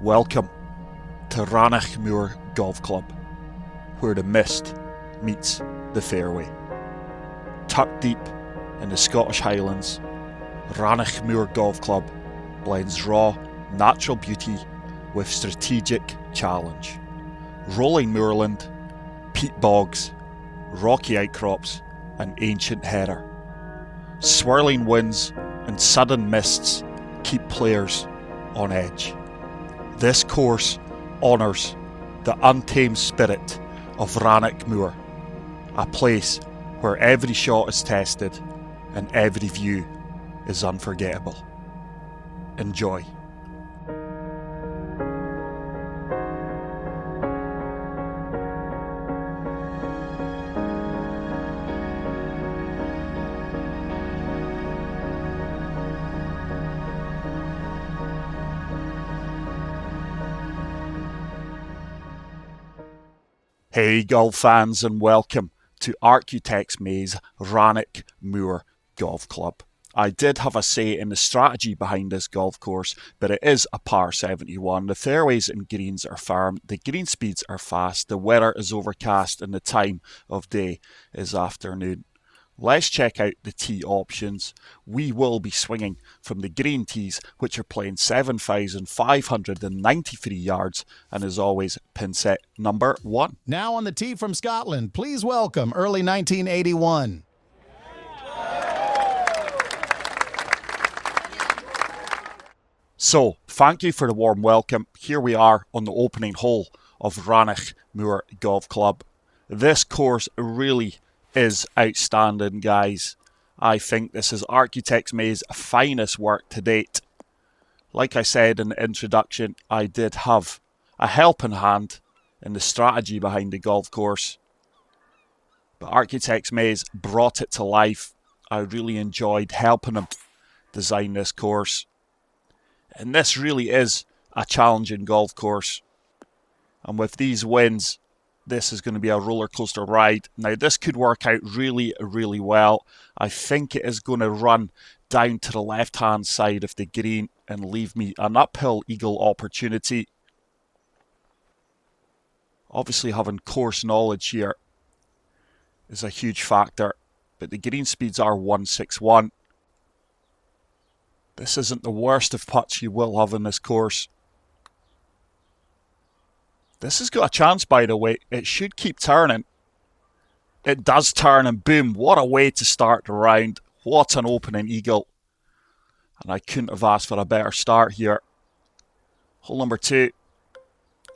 Welcome to Ranakmure Golf Club, where the mist meets the fairway. Tucked deep in the Scottish Highlands, Ranakmure Golf Club blends raw, natural beauty with strategic challenge. Rolling moorland, peat bogs, rocky outcrops and ancient heather. Swirling winds and sudden mists keep players on edge. This course honours the untamed spirit of Ranakmure, a place where every shot is tested and every view is unforgettable. Enjoy. Hey golf fans, and welcome to Architects May's Ranakmure Golf Club. I did have a say in the strategy behind this golf course, but it is a par 71. The fairways and greens are firm, the green speeds are fast, the weather is overcast and the time of day is afternoon. Let's check out the tee options. We will be swinging from the green tees, which are playing 7,593 yards, and as always, pin set number 1. Now on the tee from Scotland, please welcome early 1981. So, thank you for the warm welcome. Here we are on the opening hole of Ranakmure Golf Club. This course really is outstanding, guys. I think this is Architects May's finest work to date. Like I said in the introduction, I did have a helping hand in the strategy behind the golf course, but Architects May's brought it to life. I really enjoyed helping him design this course, and this really is a challenging golf course, and with these winds, this is going to be a roller coaster ride. Now, this could work out really, really well. I think it is going to run down to the left-hand side of the green and leave me an uphill eagle opportunity. Obviously, having course knowledge here is a huge factor, but the green speeds are 161. This isn't the worst of putts you will have in this course. This has got a chance, by the way. It should keep turning. It does turn, and boom, what a way to start the round. What an opening eagle. And I couldn't have asked for a better start here. Hole number 2.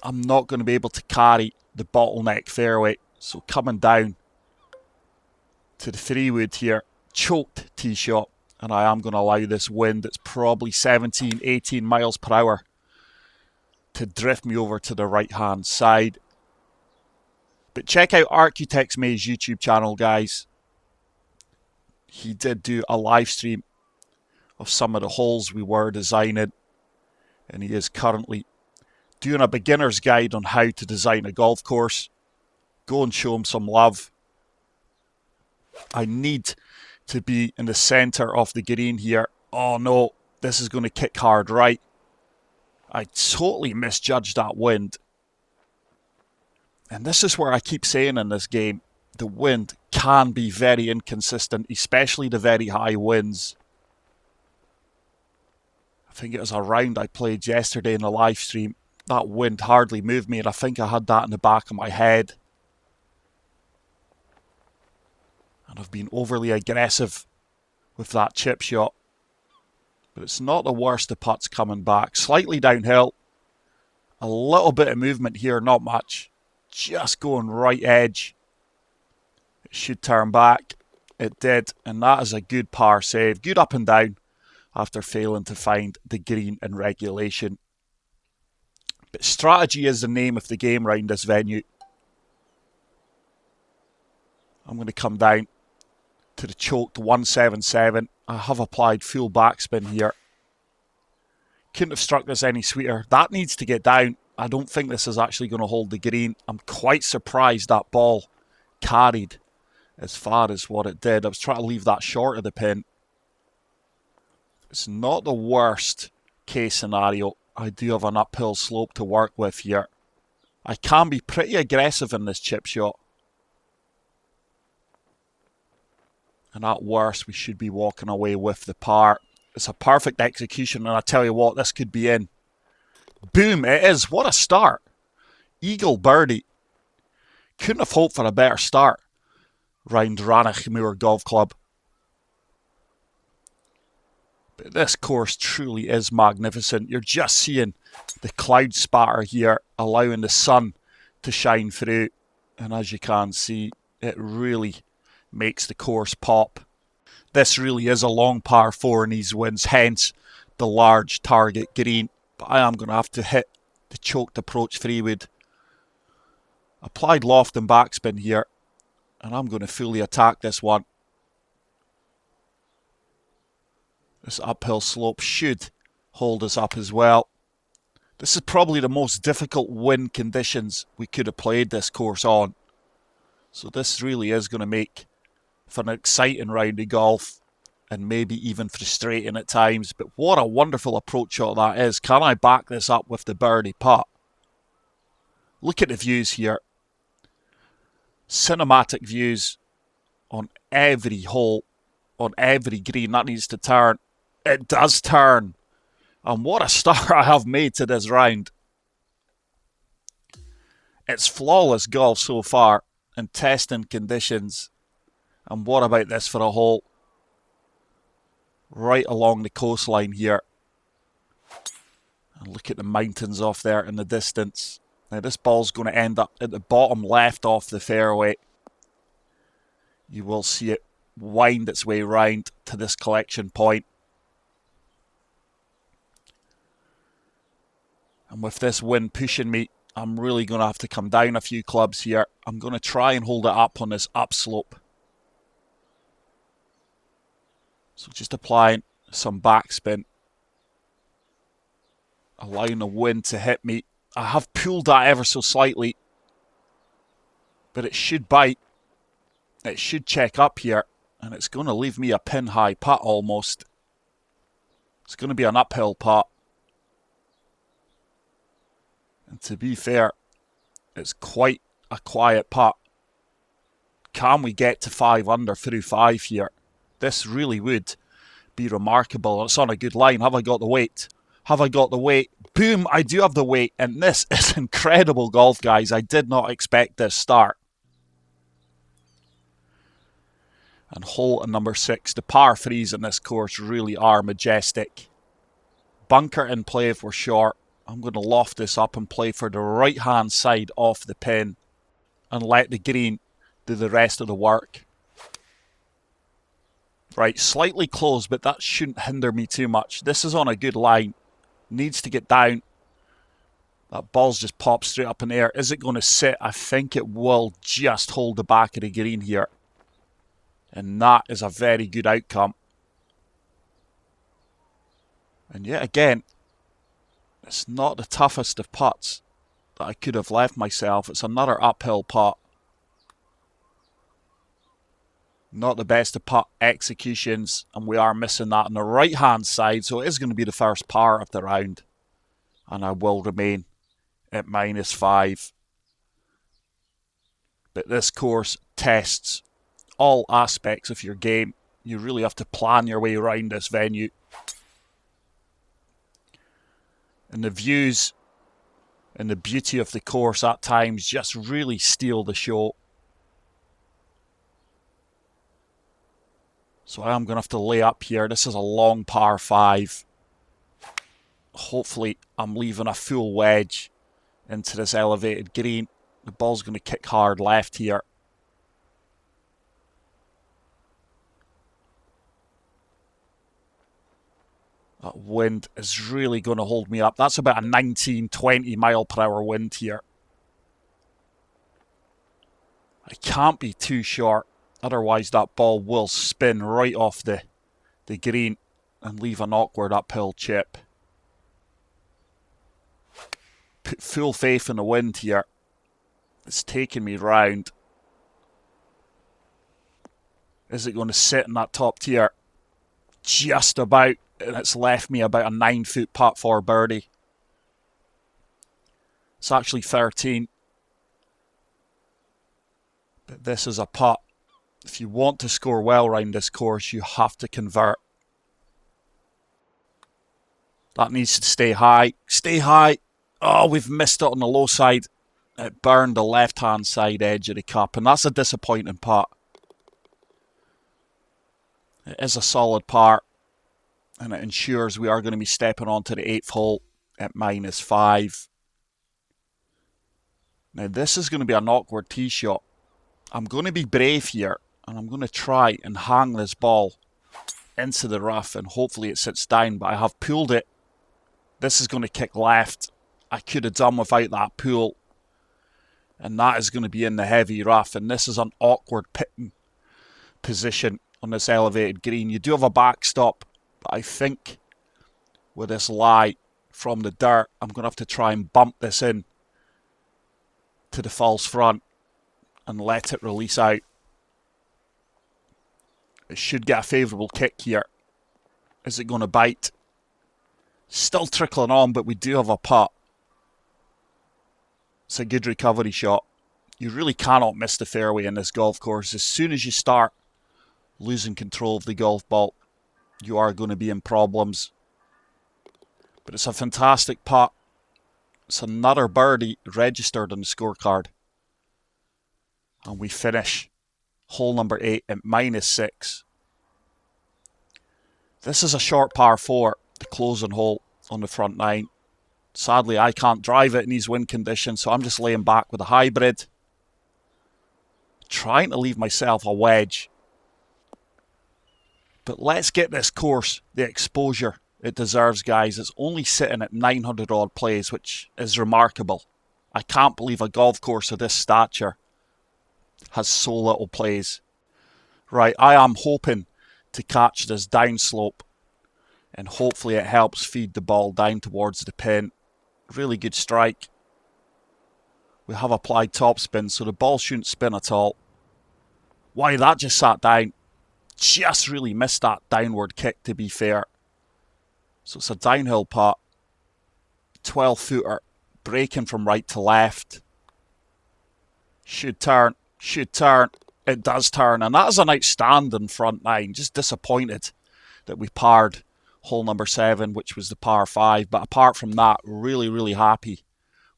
I'm not going to be able to carry the bottleneck fairway. So coming down to the 3-wood here. Choked tee shot. And I am going to allow this wind that's probably 17, 18 miles per hour to drift me over to the right hand side. But check out Architects May's YouTube channel, guys. He did do a live stream of some of the holes we were designing, and he is currently doing a beginner's guide on how to design a golf course. Go and show him some love. I need to be in the center of the green here. Oh no, this is going to kick hard right. I totally misjudged that wind. And this is where I keep saying in this game, the wind can be very inconsistent, especially the very high winds. I think it was a round I played yesterday in the live stream. That wind hardly moved me, and I think I had that in the back of my head. And I've been overly aggressive with that chip shot. But it's not the worst of putts coming back. Slightly downhill. A little bit of movement here, not much. Just going right edge. It should turn back. It did. And that is a good par save. Good up and down after failing to find the green in regulation. But strategy is the name of the game around this venue. I'm going to come down to the choked 177. I have applied full backspin here. Couldn't have struck this any sweeter. That needs to get down. I don't think this is actually going to hold the green. I'm quite surprised that ball carried as far as what it did. I was trying to leave that short of the pin. It's not the worst case scenario. I do have an uphill slope to work with here. I can be pretty aggressive in this chip shot. And at worst, we should be walking away with the par. It's a perfect execution, and I tell you what, this could be in. Boom, it is. What a start. Eagle birdie. Couldn't have hoped for a better start round Ranakmure Golf Club. But this course truly is magnificent. You're just seeing the cloud spatter here, allowing the sun to shine through. And as you can see, it really makes the course pop. This really is a long par 4 in these winds, hence the large target green. But I am going to have to hit the choked approach 3-wood. Applied loft and backspin here, and I'm going to fully attack this one. This uphill slope should hold us up as well. This is probably the most difficult wind conditions we could have played this course on. So this really is going to make for an exciting round of golf, and maybe even frustrating at times. But what a wonderful approach shot that is. Can I back this up with the birdie putt? Look at the views here. Cinematic views on every hole, on every green. That needs to turn. It does turn. And what a start I have made to this round. It's flawless golf so far in testing conditions. And what about this for a hole? Right along the coastline here. And look at the mountains off there in the distance. Now this ball's going to end up at the bottom left off the fairway. You will see it wind its way round to this collection point. And with this wind pushing me, I'm really going to have to come down a few clubs here. I'm going to try and hold it up on this upslope. So just applying some backspin. Allowing the wind to hit me. I have pulled that ever so slightly. But it should bite. It should check up here. And it's going to leave me a pin high putt almost. It's going to be an uphill putt. And to be fair, it's quite a quiet putt. Can we get to 5 under through 5 here? This really would be remarkable. It's on a good line. Have I got the weight? Have I got the weight? Boom, I do have the weight. And this is incredible golf, guys. I did not expect this start. And hole number 6. The par 3s in this course really are majestic. Bunker in play if we're short. I'm going to loft this up and play for the right-hand side off the pin. And let the green do the rest of the work. Right, slightly close, but that shouldn't hinder me too much. This is on a good line. Needs to get down. That ball's just popped straight up in the air. Is it going to sit? I think it will just hold the back of the green here. And that is a very good outcome. And yet again, it's not the toughest of putts that I could have left myself. It's another uphill putt. Not the best of putt executions, and we are missing that on the right-hand side, so it is going to be the first par of the round. And I will remain at -5. But this course tests all aspects of your game. You really have to plan your way around this venue. And the views and the beauty of the course at times just really steal the show. So I am going to have to lay up here. This is a long par 5. Hopefully I'm leaving a full wedge into this elevated green. The ball's going to kick hard left here. That wind is really going to hold me up. That's about a 19, 20 mile per hour wind here. I can't be too short. Otherwise that ball will spin right off the green and leave an awkward uphill chip. Put full faith in the wind here. It's taking me round. Is it going to sit in that top tier? Just about. And it's left me about a 9-foot putt for birdie. It's actually 13. But this is a putt. If you want to score well around this course, you have to convert. That needs to stay high. Stay high. Oh, we've missed it on the low side. It burned the left-hand side edge of the cup, and that's a disappointing putt. It is a solid par, and it ensures we are going to be stepping onto the 8th hole at -5. Now, this is going to be an awkward tee shot. I'm going to be brave here, and I'm going to try and hang this ball into the rough, and hopefully it sits down, but I have pulled it. This is going to kick left. I could have done without that pull, and that is going to be in the heavy rough, and this is an awkward pitting position on this elevated green. You do have a backstop, but I think with this lie from the dirt, I'm going to have to try and bump this in to the false front and let it release out. It should get a favourable kick here. Is it going to bite? Still trickling on, but we do have a putt. It's a good recovery shot. You really cannot miss the fairway in this golf course. As soon as you start losing control of the golf ball, you are going to be in problems. But it's a fantastic putt. It's another birdie registered on the scorecard. And we finish hole number 8 at -6. This is a short par 4, the closing hole on the front 9. Sadly, I can't drive it in these wind conditions, so I'm just laying back with a hybrid. Trying to leave myself a wedge. But let's get this course the exposure it deserves, guys. It's only sitting at 900 odd plays, which is remarkable. I can't believe a golf course of this stature has so little plays. Right, I am hoping to catch this downslope, and hopefully it helps feed the ball down towards the pin. Really good strike. We have applied topspin, so the ball shouldn't spin at all. Why, that just sat down. Just really missed that downward kick, to be fair. So it's a downhill putt. 12-footer, breaking from right to left. Should turn. It does turn, and that is an outstanding front 9. Just disappointed that we parred hole number 7, which was the par 5. But apart from that, really, really happy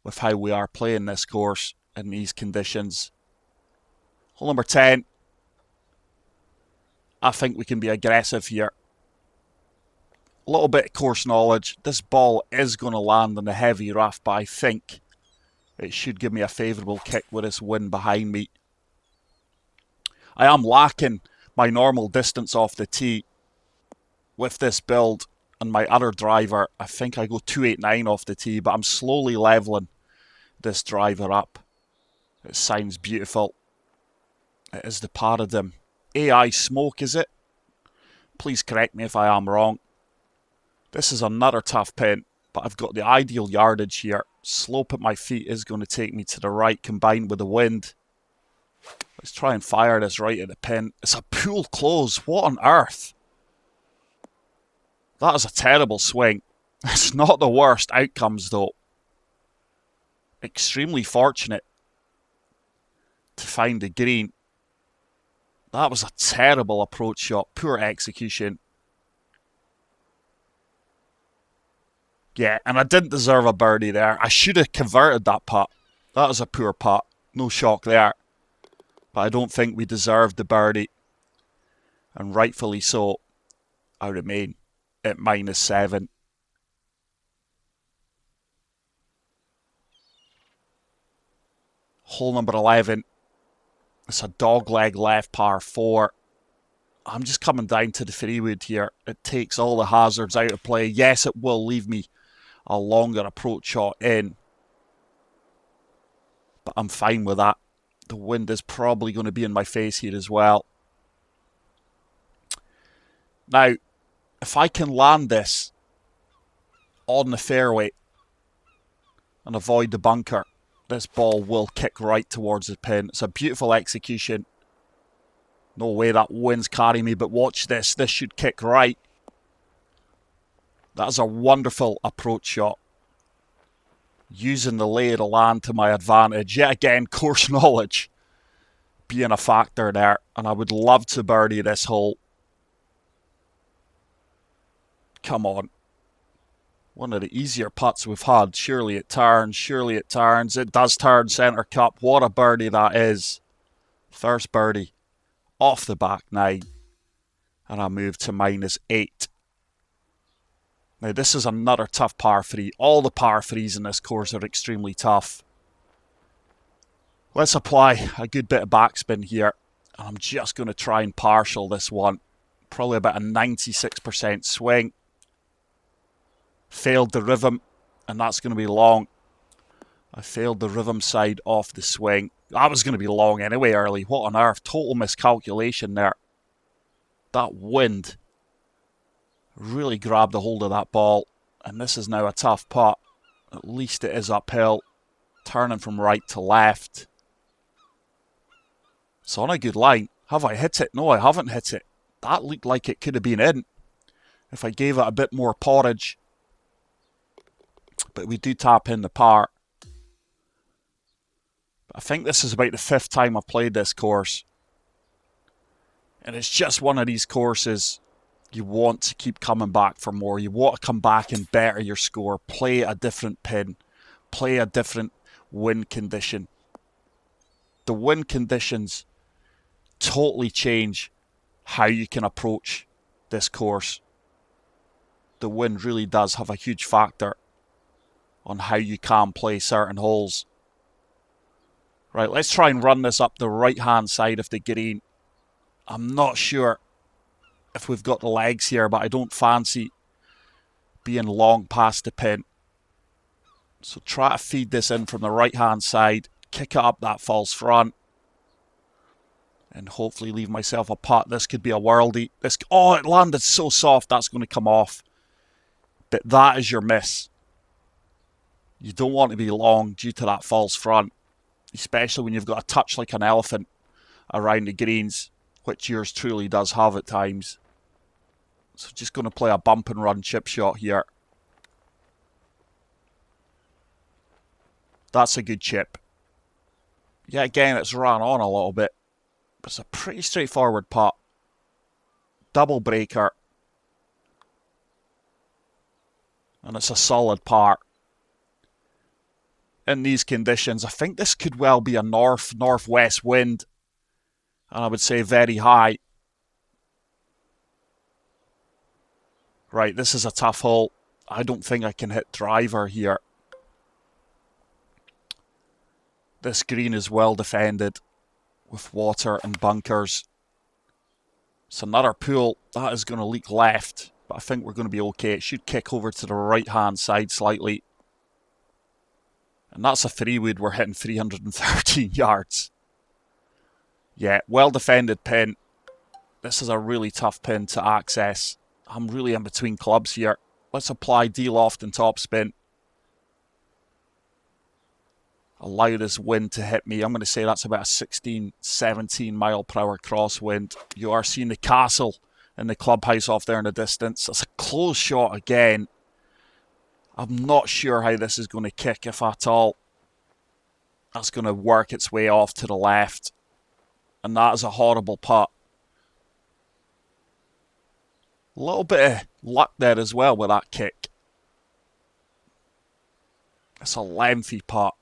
with how we are playing this course in these conditions. Hole number 10. I think we can be aggressive here. A little bit of course knowledge. This ball is going to land in the heavy rough, but I think it should give me a favourable kick with this wind behind me. I am lacking my normal distance off the tee with this build, and my other driver, I think I go 289 off the tee, but I'm slowly levelling this driver up. It sounds beautiful. It is the Paradigm AI Smoke, is it? Please correct me if I am wrong. This is another tough pin, but I've got the ideal yardage here. Slope at my feet is going to take me to the right, combined with the wind. Let's try and fire this right at the pin. It's a pool close. What on earth? That is a terrible swing. It's not the worst outcomes, though. Extremely fortunate to find the green. That was a terrible approach shot. Poor execution. Yeah, and I didn't deserve a birdie there. I should have converted that putt. That was a poor putt. No shock there. But I don't think we deserved the birdie. And rightfully so, I remain at -7. Hole number 11. It's a dogleg left par 4. I'm just coming down to the 3-wood here. It takes all the hazards out of play. Yes, it will leave me a longer approach shot in, but I'm fine with that. The wind is probably going to be in my face here as well. Now, if I can land this on the fairway and avoid the bunker, this ball will kick right towards the pin. It's a beautiful execution. No way that wind's carrying me, but watch this. This should kick right. That is a wonderful approach shot. using the lay of the land to my advantage. Yet again, course knowledge being a factor there. And I would love to birdie this hole. Come on. One of the easier putts we've had. Surely it turns. Surely it turns. It does turn centre cup. What a birdie that is. First birdie off the back nine. And I move to -8. Now this is another tough par 3. All the par 3s in this course are extremely tough. Let's apply a good bit of backspin here. And I'm just going to try and partial this one. Probably about a 96% swing. Failed the rhythm, and that's going to be long. I failed the rhythm side off the swing. That was going to be long anyway early. What on earth? Total miscalculation there. That wind really grabbed a hold of that ball. And this is now a tough putt. At least it is uphill. Turning from right to left. It's on a good line. Have I hit it? No, I haven't hit it. That looked like it could have been in if I gave it a bit more porridge. But we do tap in the par. I think this is about the 5th time I've played this course. And it's just one of these courses you want to keep coming back for more. You want to come back and better your score. Play a different pin. Play a different wind condition. The wind conditions totally change how you can approach this course. The wind really does have a huge factor on how you can play certain holes. Right, let's try and run this up the right-hand side of the green. I'm not sure if we've got the legs here, but I don't fancy being long past the pin. So try to feed this in from the right-hand side, kick it up that false front, and hopefully leave myself a putt. This could be a worldie. Oh, it landed so soft, that's going to come off. But that is your miss. You don't want to be long due to that false front, especially when you've got a touch like an elephant around the greens, which yours truly does have at times. So just going to play a bump and run chip shot here. That's a good chip. Yeah, again, it's ran on a little bit, but it's a pretty straightforward putt. Double breaker. And it's a solid par. In these conditions, I think this could well be a northwest wind. And I would say very high. Right, this is a tough hole. I don't think I can hit driver here. This green is well defended with water and bunkers. It's another pool. That is going to leak left, but I think we're going to be okay. It should kick over to the right-hand side slightly. And that's a 3-wood. We're hitting 313 yards. Yeah, well-defended pin. This is a really tough pin to access. I'm really in between clubs here. Let's apply D-loft and topspin. Allow this wind to hit me. I'm going to say that's about a 16, 17 mile per hour crosswind. You are seeing the castle in the clubhouse off there in the distance. That's a close shot again. I'm not sure how this is going to kick, if at all. That's going to work its way off to the left. And that is a horrible putt. A little bit of luck there as well with that kick. It's a lengthy putt.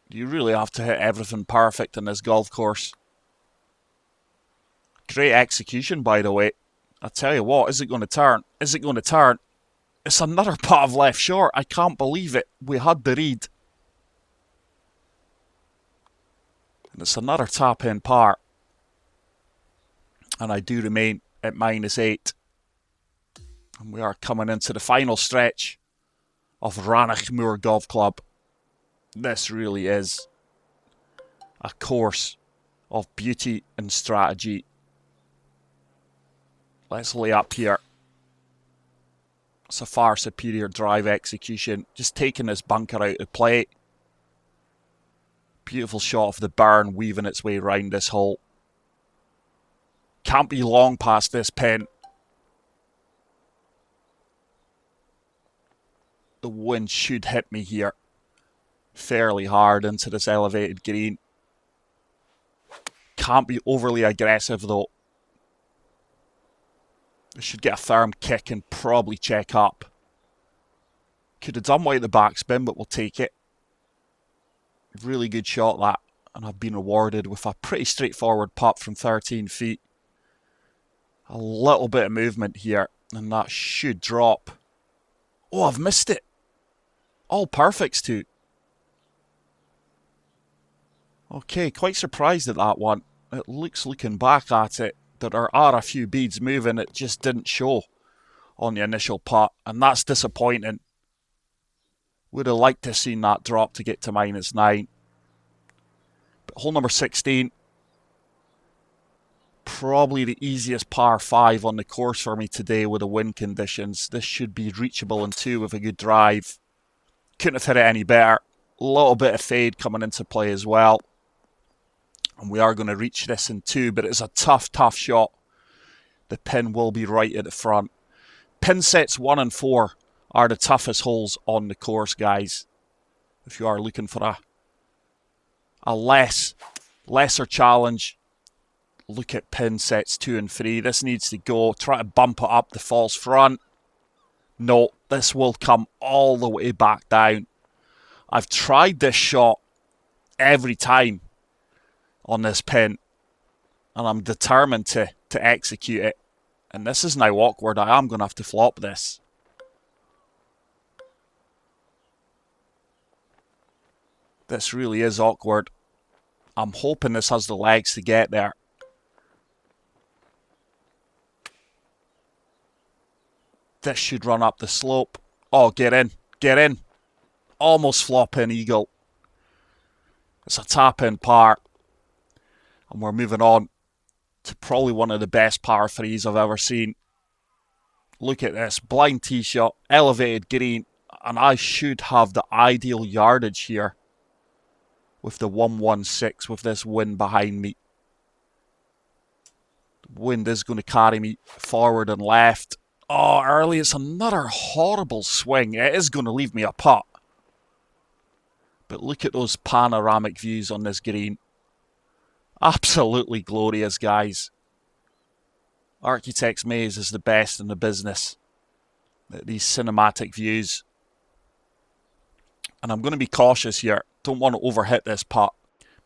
You really have to hit everything perfect in this golf course. Great execution, by the way. I tell you what, is it going to turn? Is it going to turn? It's another putt of left short. I can't believe it. We had the read. And it's another tap-in par. And I do remain at -8. And we are coming into the final stretch of Ranakmure Golf Club. This really is a course of beauty and strategy. Let's lay up here. It's a far superior drive execution. Just taking this bunker out of play. Beautiful shot of the burn weaving its way around this hole. Can't be long past this pin. the wind should hit me here fairly hard into this elevated green. Can't be overly aggressive though. I should get a firm kick and probably check up. Could have done without the backspin, but we'll take it. Really good shot that, and I've been rewarded with a pretty straightforward putt from 13 feet. A little bit of movement here, and that should drop. Oh, I've missed it. All perfects too. Okay, quite surprised at that one. It looks, looking back at it, there are a few beads moving. It just didn't show on the initial putt, and that's disappointing. Would have liked to have seen that drop to get to -9. But hole number 16, probably the easiest par 5 on the course for me today with the wind conditions. This should be reachable in 2 with a good drive. Couldn't have hit it any better. A little bit of fade coming into play as well. And we are going to reach this in 2, but it's a tough, tough shot. The pin will be right at the front. Pin sets 1 and 4 are the toughest holes on the course, guys. If you are looking for a lesser challenge, look at pin sets 2 and 3. This needs to go. Try to bump it up the false front. No, this will come all the way back down. I've tried this shot every time on this pin, and I'm determined to execute it. And this is now awkward. I am going to have to flop this. This really is awkward. I'm hoping this has the legs to get there. This should run up the slope. Oh, get in. Get in. Almost flop in eagle. It's a tap in par. And we're moving on to probably one of the best par 3s I've ever seen. Look at this. Blind tee shot. Elevated green. And I should have the ideal yardage here with the 116 with this wind behind me. The wind is going to carry me forward and left. Oh, early, it's another horrible swing. It is going to leave me a putt. But look at those panoramic views on this green. Absolutely glorious, guys. Architect's Maze is the best in the business. These cinematic views. And I'm going to be cautious here. Don't want to overhit this putt.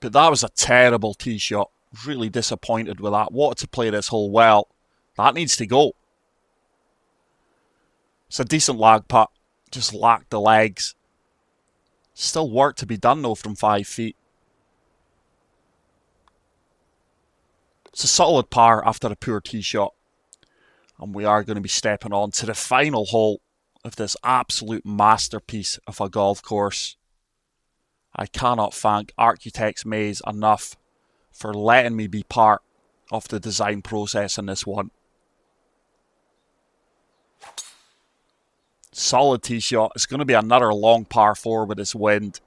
But that was a terrible tee shot. Really disappointed with that. Wanted to play this hole well. That needs to go. It's a decent lag putt. Just lacked the legs. Still work to be done though from 5 feet. It's a solid par after a poor tee shot. And we are going to be stepping on to the final hole of this absolute masterpiece of a golf course. I cannot thank Architect's Maze enough for letting me be part of the design process in this one. Solid tee shot. It's going to be another long par 4 with this wind.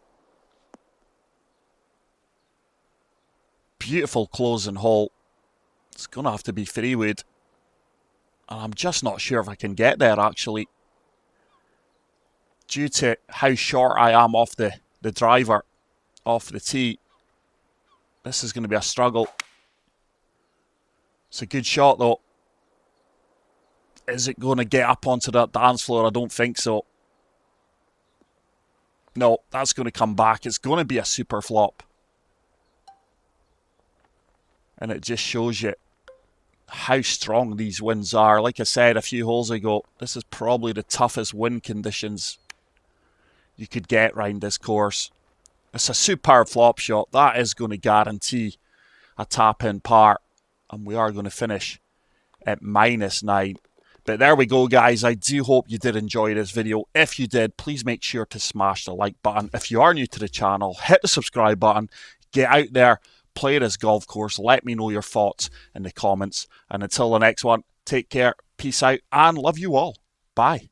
Beautiful closing hole. It's going to have to be 3-wood. And I'm just not sure if I can get there actually. Due to how short I am off the driver, off the tee. This is going to be a struggle. It's a good shot though. Is it going to get up onto that dance floor? I don't think so. No, that's going to come back. It's going to be a super flop. And it just shows you how strong these winds are. Like I said a few holes ago, this is probably the toughest wind conditions you could get around this course. It's a superb flop shot. That is going to guarantee a tap-in par. And we are going to finish at -9. But there we go, guys. I do hope you did enjoy this video. If you did, please make sure to smash the like button. If you are new to the channel, hit the subscribe button. Get out there, play this golf course. Let me know your thoughts in the comments. And until the next one, take care, peace out, and love you all. Bye.